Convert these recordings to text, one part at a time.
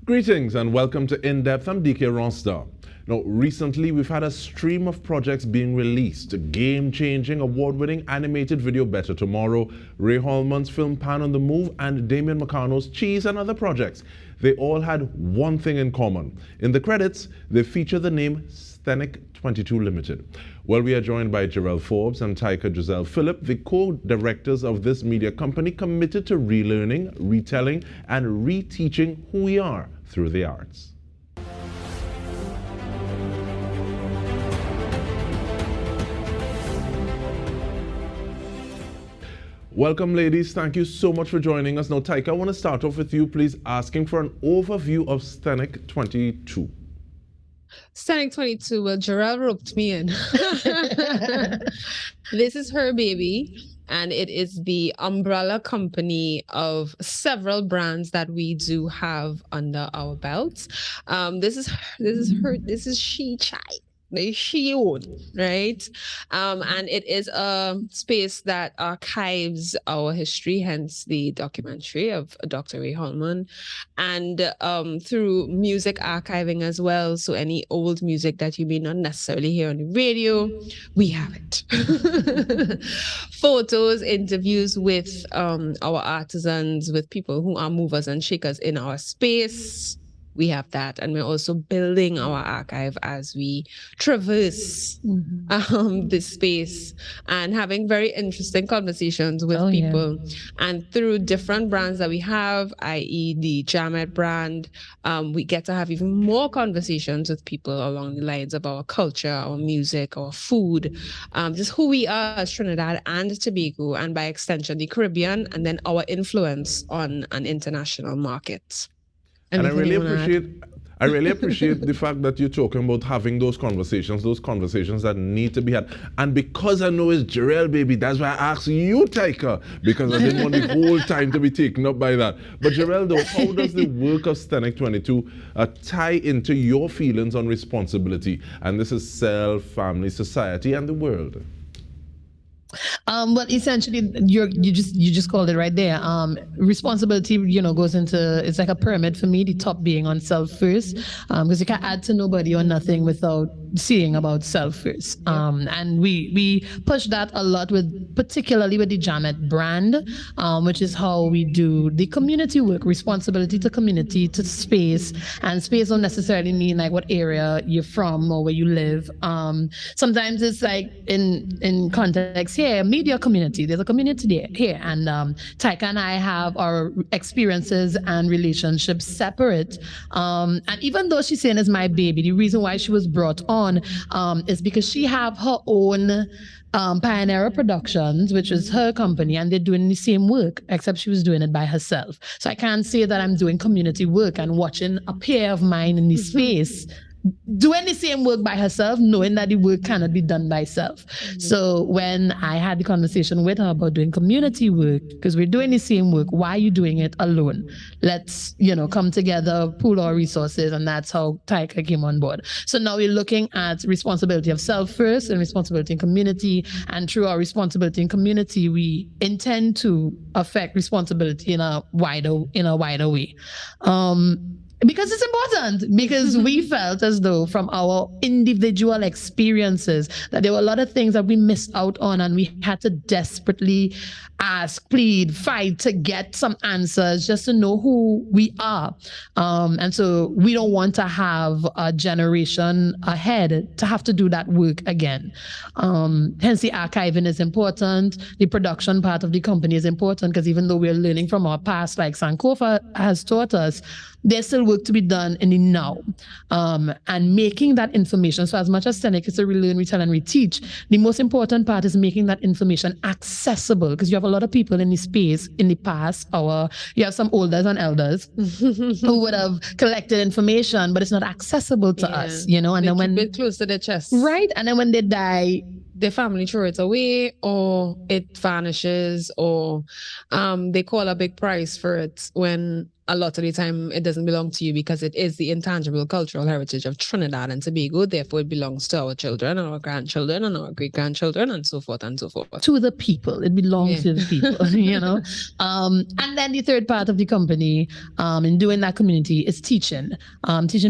Greetings and welcome to In Depth. I'm Dike Rostant. Now, recently we've had a stream of projects being released. Game-changing, award-winning animated video Better Tomorrow, Ray Holman's film Pan on the Move, and Damian Marcano's Cheese and other projects. They all had one thing in common. In the credits, they feature the name Sthenic22 Ltd. Well, we are joined by Gerelle Forbes and Tyker Gyselle Phillip, the co-directors of this media company committed to relearning, retelling, and reteaching who we are through the arts. Welcome, ladies. Thank you so much for joining us. Now, Tyker, I want to start off with you, please, asking for an overview of Sthenic22. Sthenic22, well, Gerelle roped me in. This is her baby, and it is the umbrella company of several brands that we do have under our belts. This is She Chai. She owned, right? And it is a space that archives our history, hence the documentary of Dr. Ray Holman, and through music archiving as well. So any old music that you may not necessarily hear on the radio, we have it. Photos, interviews with our artisans, with people who are movers and shakers in our space. We have that, and we're also building our archive as we traverse this space and having very interesting conversations with people. Yeah. And through different brands that we have, i.e. the Jamet brand, we get to have even more conversations with people along the lines of our culture, our music, our food, just who we are as Trinidad and Tobago, and by extension the Caribbean, and then our influence on an international market. And I really appreciate the fact that you're talking about having those conversations that need to be had. And because I know it's Gerelle, baby, that's why I asked you, Tyker, because I didn't want the whole time to be taken up by that. But Gerelle, though, how does the work of Sthenic22 tie into your feelings on responsibility? And this is self, family, society, and the world. Well, essentially, you just called it right there. Responsibility, goes into, it's like a pyramid for me. The top being on self first, because you can't add to nobody or nothing without seeing about self first. And we push that a lot particularly with the Jamet brand, which is how we do the community work, responsibility to community, to space, and space don't necessarily mean like what area you're from or where you live. Sometimes it's like in context here, media community, there's a community here, and Tyker and I have our experiences and relationships separate. And even though she's saying it's my baby, the reason why she was brought on is because she have her own Pioneer Productions, which is her company, and they're doing the same work, except she was doing it by herself. So I can't say that I'm doing community work and watching a peer of mine in this space doing the same work by herself, knowing that the work cannot be done by self. So when I had the conversation with her about doing community work, because we're doing the same work, why are you doing it alone? Let's, come together, pool our resources, and that's how Tyker came on board. So now we're looking at responsibility of self first and responsibility in community, and through our responsibility in community, we intend to affect responsibility in a wider way. Because it's important, because we felt as though from our individual experiences that there were a lot of things that we missed out on, and we had to desperately ask, plead, fight to get some answers just to know who we are. And so we don't want to have a generation ahead to have to do that work again. Hence the archiving is important. The production part of the company is important, because even though we're learning from our past, like Sankofa has taught us, there's still work to be done in the now, and making that information. So as much as Sthenic is to relearn, retell, and reteach, the most important part is making that information accessible, because you have a lot of people in the space in the past, you have some elders and elders who would have collected information, but it's not accessible to us, and they then when keep it close to their chest, right? And then when they die, their family throw it away, or it vanishes, or they call a big price for it when a lot of the time it doesn't belong to you because it is the intangible cultural heritage of Trinidad and Tobago. Therefore, it belongs to our children and our grandchildren and our great-grandchildren and so forth and so forth. To the people. It belongs to the people, you know. And then the third part of the company in doing that community is teaching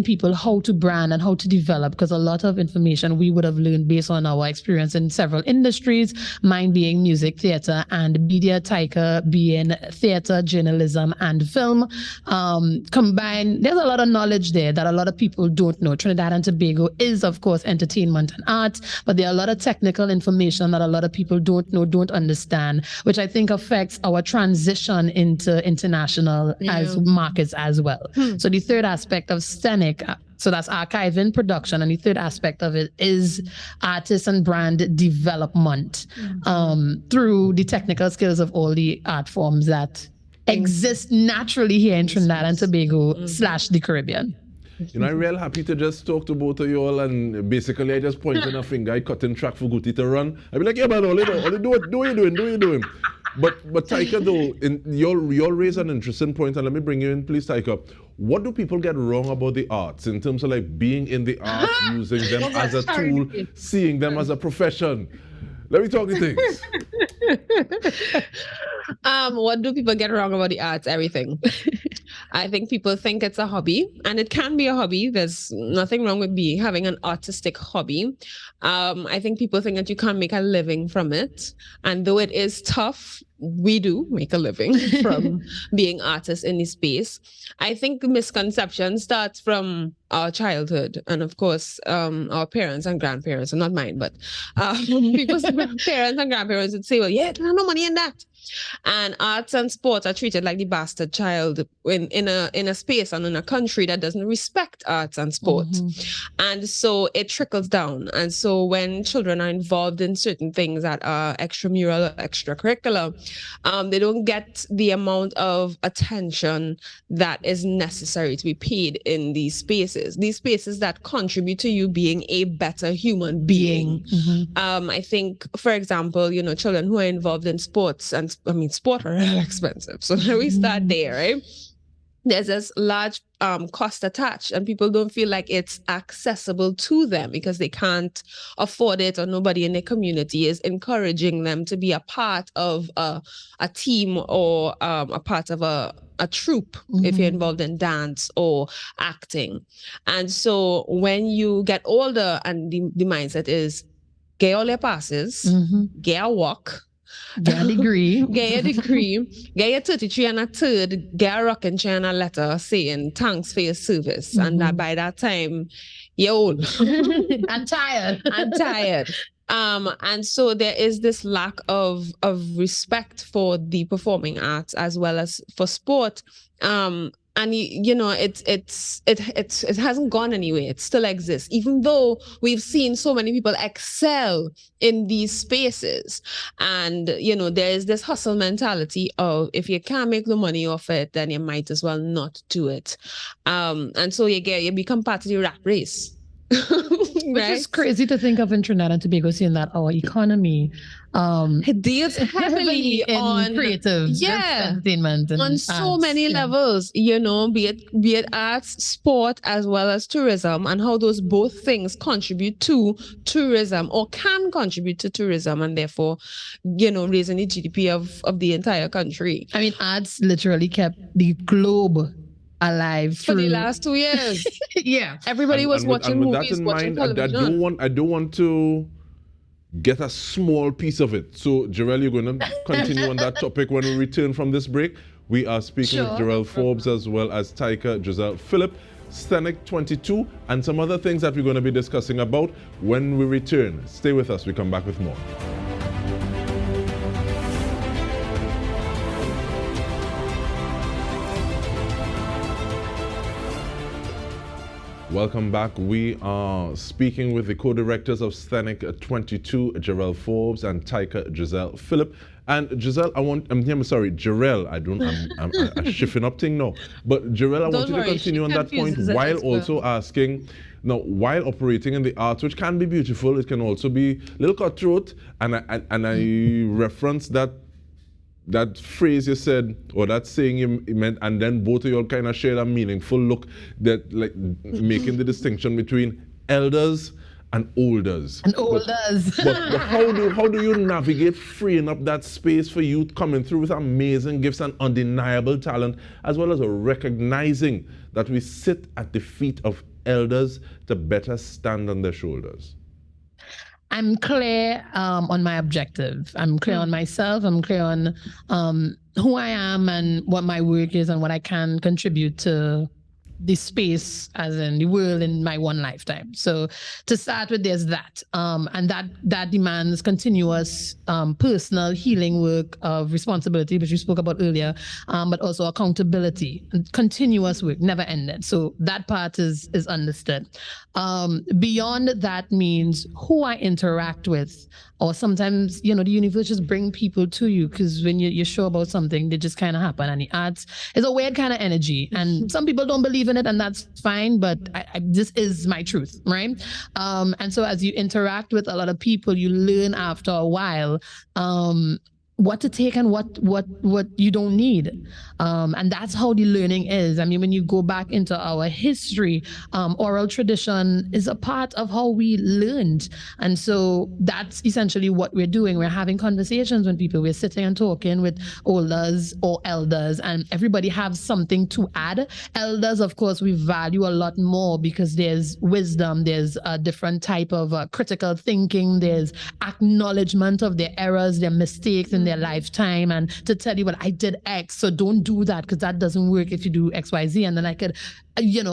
people how to brand and how to develop, because a lot of information we would have learned based on our experience in several industries, mine being music, theater, and media, Tyker being theater, journalism, and film. Combined, there's a lot of knowledge there that a lot of people don't know. Trinidad and Tobago is, of course, entertainment and art, but there are a lot of technical information that a lot of people don't know, don't understand, which I think affects our transition into international as markets as well. So the third aspect of Sthenic, so that's archiving, production, and the third aspect of it is artist and brand development through the technical skills of all the art forms that exist naturally here in Trinidad and Tobago / the Caribbean. You know, I'm real happy to just talk to both of you all, and basically I just pointing a finger, I cutting track for Guti to run. I be like, yeah, man, all you do what you doing. But Tyker, though, you'll raise an interesting point, and let me bring you in, please, Tyker. What do people get wrong about the arts in terms of like being in the arts, using them as a tool, seeing them as a profession? Let me talk to things. What do people get wrong about the arts? Everything. I think people think it's a hobby, and it can be a hobby. There's nothing wrong with having an artistic hobby. I think people think that you can't make a living from it. And though it is tough, we do make a living from being artists in this space. I think the misconception starts from our childhood, and of course, our parents and grandparents, and not mine, but people's parents and grandparents would say, well, yeah, there's no money in that. And arts and sports are treated like the bastard child in a space and in a country that doesn't respect arts and sports. And so it trickles down. And so when children are involved in certain things that are extramural or extracurricular, they don't get the amount of attention that is necessary to be paid in these spaces that contribute to you being a better human being. I think, for example, you know, children who are involved in sports, and I mean, sport are really expensive. So let me start there, right? There's this large cost attached, and people don't feel like it's accessible to them because they can't afford it, or nobody in their community is encouraging them to be a part of a team or a part of a troupe if you're involved in dance or acting. And so when you get older and the mindset is get all your passes, get a walk, Get a degree. Get your 33 and a third, get a rocking chair and a letter saying thanks for your service. And that by that time, you're old. I'm tired. And so there is this lack of respect for the performing arts as well as for sport. And you know, it hasn't gone anywhere. It still exists, even though we've seen so many people excel in these spaces. And you know, there is this hustle mentality of if you can't make the money off it, then you might as well not do it. And so you become part of the rat race. Which is crazy to think of in Trinidad and Tobago, seeing that our economy it deals heavily on creative entertainment and on so many levels, you know, be it arts, sport, as well as tourism, and how those both things contribute to tourism or can contribute to tourism, and therefore, you know, raising the GDP of the entire country. I mean, arts literally kept the globe alive for the last 2 years. Everybody was watching movies, watching television. I don't want to get a small piece of it. So, Gerelle, you're going to continue on that topic when we return from this break. We are speaking with Gerelle Forbes as well as Tyker, Gyselle, Phillip, Sthenic22, and some other things that we're going to be discussing about when we return. Stay with us. We come back with more. Welcome back. We are speaking with the co-directors of Sthenic22, Gerelle Forbes and Tyker, Gyselle, Phillip. And Gyselle, Gerelle, I'm shifting up thing now. But Gerelle, I want you to continue on that point while also asking, now, while operating in the arts, which can be beautiful, it can also be a little cutthroat. And I reference that that phrase you said, or that saying you meant, and then both of you all kind of shared a meaningful look, that like making the distinction between elders and olders. And olders. But how do you navigate freeing up that space for youth coming through with amazing gifts and undeniable talent, as well as recognizing that we sit at the feet of elders to better stand on their shoulders? I'm clear on my objective. I'm clear on myself. I'm clear on who I am and what my work is and what I can contribute to the space, as in the world, in my one lifetime. So to start with, there's that. And that demands continuous personal healing work of responsibility, which we spoke about earlier, but also accountability and continuous work, never ended. So that part is understood. Beyond that means who I interact with, or sometimes, the universe just bring people to you, because when you're sure about something, they just kind of happen. And it's a weird kind of energy. And some people don't believe in it, and that's fine, but this is my truth, right? And so as you interact with a lot of people, you learn after a while what to take and what you don't need. And that's how the learning is. I mean, when you go back into our history, oral tradition is a part of how we learned. And so that's essentially what we're doing. We're having conversations with people. We're sitting and talking with olders or elders, and everybody has something to add. Elders, of course, we value a lot more because there's wisdom, there's a different type of critical thinking, there's acknowledgement of their errors, their mistakes in their lifetime, and to tell you, well, I did X, so don't do that because that doesn't work if you do X, Y, Z. And then I could,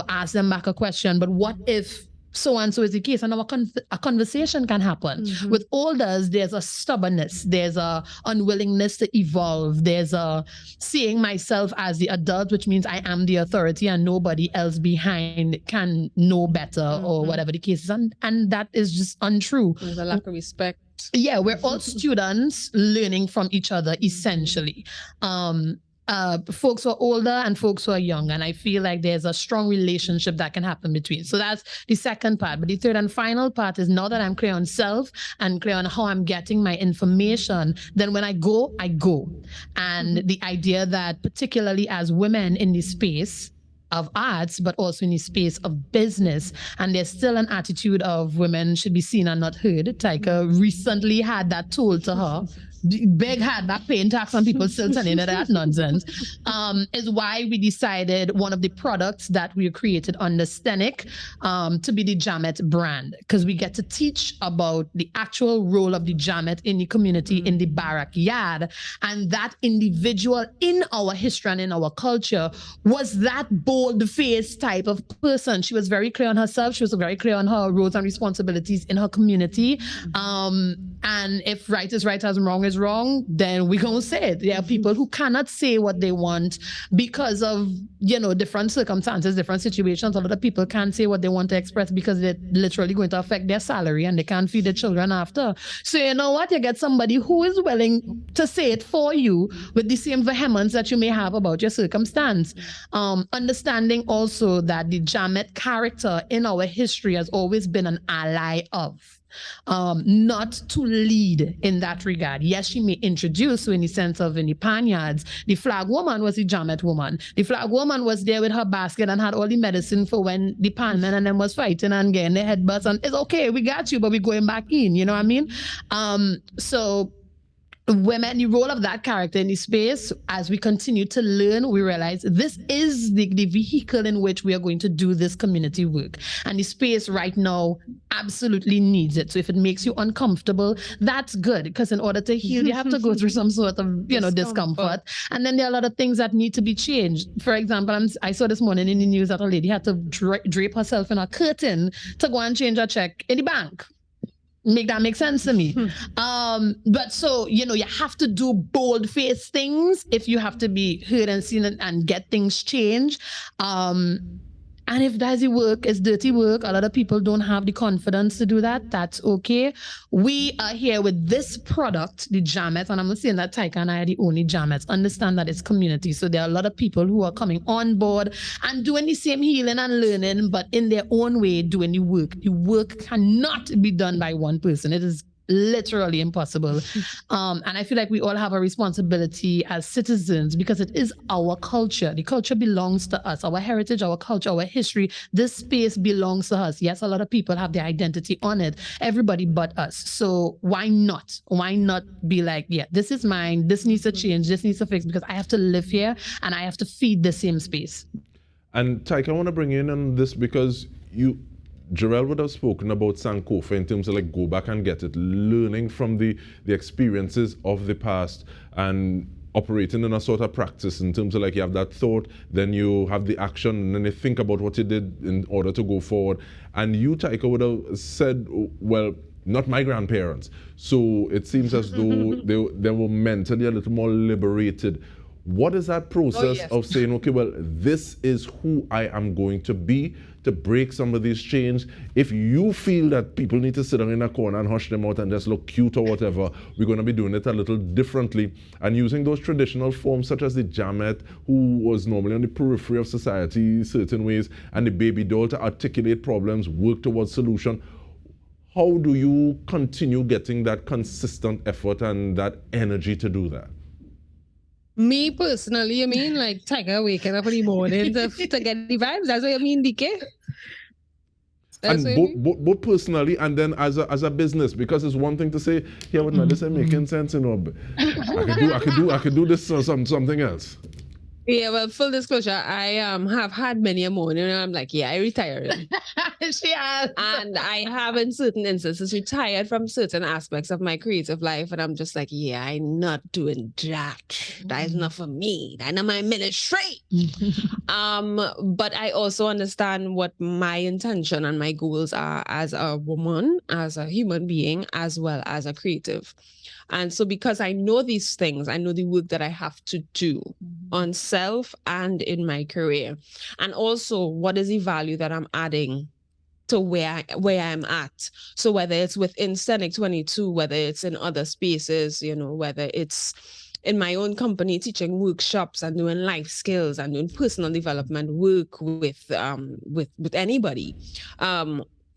ask them back a question, but what if so and so is the case? And a conversation can happen. With olders, there's a stubbornness, there's a unwillingness to evolve, there's a seeing myself as the adult, which means I am the authority and nobody else behind can know better, or whatever the case is. And that is just untrue. There's a lack of respect. Yeah, we're all students learning from each other, essentially. Folks who are older and folks who are young, and I feel like there's a strong relationship that can happen between. So that's the second part. But the third and final part is, now that I'm clear on self and clear on how I'm getting my information, then when I go. And the idea that, particularly as women in this space of arts, but also in the space of business, and there's still an attitude of women should be seen and not heard. Tyker recently had that told to her. Big hat back paying tax on people still telling her that nonsense, is why we decided one of the products that we created under Sthenic to be the Jamet brand, because we get to teach about the actual role of the Jamet in the community, in the barrack yard, and that individual in our history and in our culture was that bold-faced type of person. She was very clear on herself. She was very clear on her roles and responsibilities in her community. And if right is right and wrong is wrong, then we're going to say it. There are people who cannot say what they want because of, different circumstances, different situations. A lot of people can't say what they want to express because they're literally going to affect their salary and they can't feed their children after. So you know what? You get somebody who is willing to say it for you with the same vehemence that you may have about your circumstance. Understanding also that the Jamet character in our history has always been an ally of. Not to lead in that regard. Yes, she may introduce, so in the sense of in the panyards, the flag woman was the Jamet woman. The flag woman was there with her basket and had all the medicine for when the panman and them was fighting and getting their headbutts, and it's okay, we got you, but we're going back in, you know what I mean? So women, the role of that character in the space, as we continue to learn, we realize this is the vehicle in which we are going to do this community work. And the space right now absolutely needs it. So if it makes you uncomfortable, that's good, because in order to heal, you have to go through some sort of, discomfort. And then there are a lot of things that need to be changed. For example, I saw this morning in the news that a lady had to drape herself in a curtain to go and change her check in the bank. Make that make sense to me. But so, you have to do bold-faced things if you have to be heard and seen and get things changed. And if that's the work, it's dirty work. A lot of people don't have the confidence to do that. That's okay. We are here with this product, the Jamet, and I'm not saying that Tyker and I are the only Jamets. Understand that it's community. So there are a lot of people who are coming on board and doing the same healing and learning, but in their own way doing the work. The work cannot be done by one person. It is literally impossible. And I feel like we all have a responsibility as citizens because it is our culture. The culture belongs to us, our heritage, our culture, our history. This space belongs to us. Yes, a lot of people have their identity on it, everybody but us. So why not? Why not be like, yeah, this is mine, this needs to change, this needs to fix, because I have to live here and I have to feed the same space. And Tyke, I want to bring you in on this because Gerelle would have spoken about Sankofa in terms of like go back and get it, learning from the experiences of the past and operating in a sort of practice in terms of like you have that thought, then you have the action, and then you think about what you did in order to go forward. And you, Tyke, would have said, well, not my grandparents. So it seems as though they were mentally a little more liberated. What is that process of saying, okay, well, this is who I am going to be to break some of these chains? If you feel that people need to sit down in a corner and hush them out and just look cute or whatever, we're going to be doing it a little differently and using those traditional forms such as the Jamet, who was normally on the periphery of society certain ways, and the baby doll to articulate problems, work towards solution. How do you continue getting that consistent effort and that energy to do that? Me personally, I mean, like Tyker waking up in the morning to get the vibes. That's what I mean, Dike. And both personally and then as a business, because it's one thing to say, yeah, but no, this ain't making sense, you know. I could do this or something else. Yeah, well, full disclosure, I have had many a morning and I'm like, yeah, I retired. She has. And I have in certain instances retired from certain aspects of my creative life. And I'm just like, yeah, I'm not doing that. That is not for me. That's not my ministry. But I also understand what my intention and my goals are as a woman, as a human being, as well as a creative. And so because I know these things, I know the work that I have to do on self and in my career. And also what is the value that I'm adding to where I'm at. So whether it's within Sthenic22, whether it's in other spaces, you know, whether it's in my own company teaching workshops and doing life skills and doing personal development work with anybody.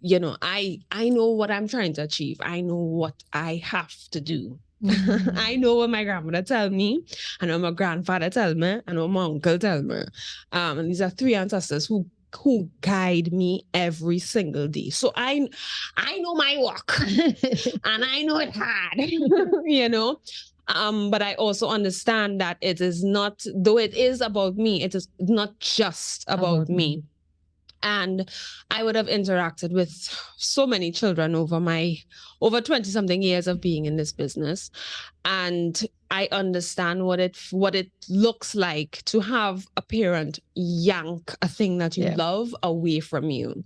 You know, I know what I'm trying to achieve. I know what I have to do. I know what my grandmother tell me, I know my grandfather tell me, I know my uncle tell me. And these are three ancestors who guide me every single day. So I know my work and I know it hard, you know. But I also understand that it is not, though it is about me, it is not just about me. And I would have interacted with so many children over 20-something years of being in this business. And I understand what it looks like to have a parent yank a thing that you love away from you.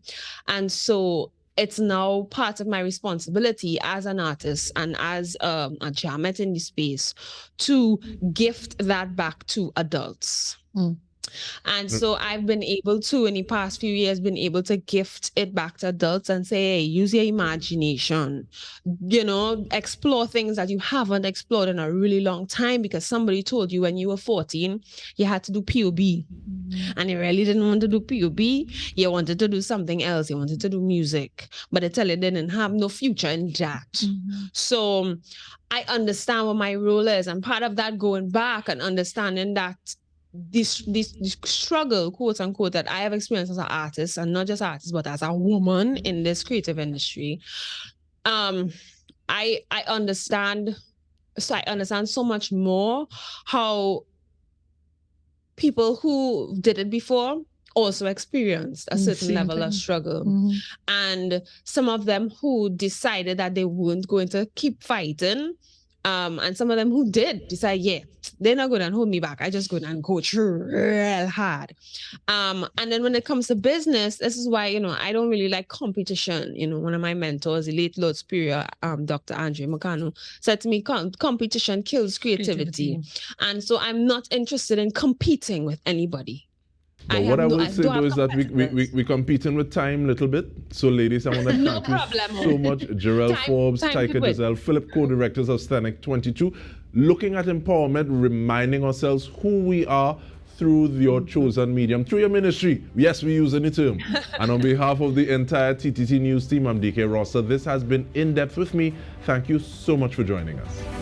And so it's now part of my responsibility as an artist and as a Jamet in the space to gift that back to adults. And so I've been able to, in the past few years, been able to gift it back to adults and say, hey, use your imagination, you know, explore things that you haven't explored in a really long time because somebody told you when you were 14, you had to do POB. And you really didn't want to do POB. You wanted to do something else. You wanted to do music, but they tell you didn't have no future in that. So I understand what my role is. And part of that going back and understanding that this struggle, quote unquote, that I have experienced as an artist, and not just artist, but as a woman in this creative industry, I understand. So I understand so much more how people who did it before also experienced a certain level of struggle. And some of them who decided that they weren't going to keep fighting, and some of them who did decide, yeah, they're not going to hold me back. I just go and coach real hard. And then when it comes to business, this is why, you know, I don't really like competition. You know, one of my mentors, the late Lord Superior, Dr. Marcano, said to me, competition kills creativity. And so I'm not interested in competing with anybody. But what I will say though is that we're competing with time a little bit. So ladies, I want to thank you so much. Gerelle, Forbes, Tyker, Gyselle, Phillip, co-directors of Sthenic22, looking at empowerment, reminding ourselves who we are through your chosen medium, through your ministry. Yes, we're using the term. And on behalf of the entire TTT News team, I'm Dike Rostant. This has been In Depth with me. Thank you so much for joining us.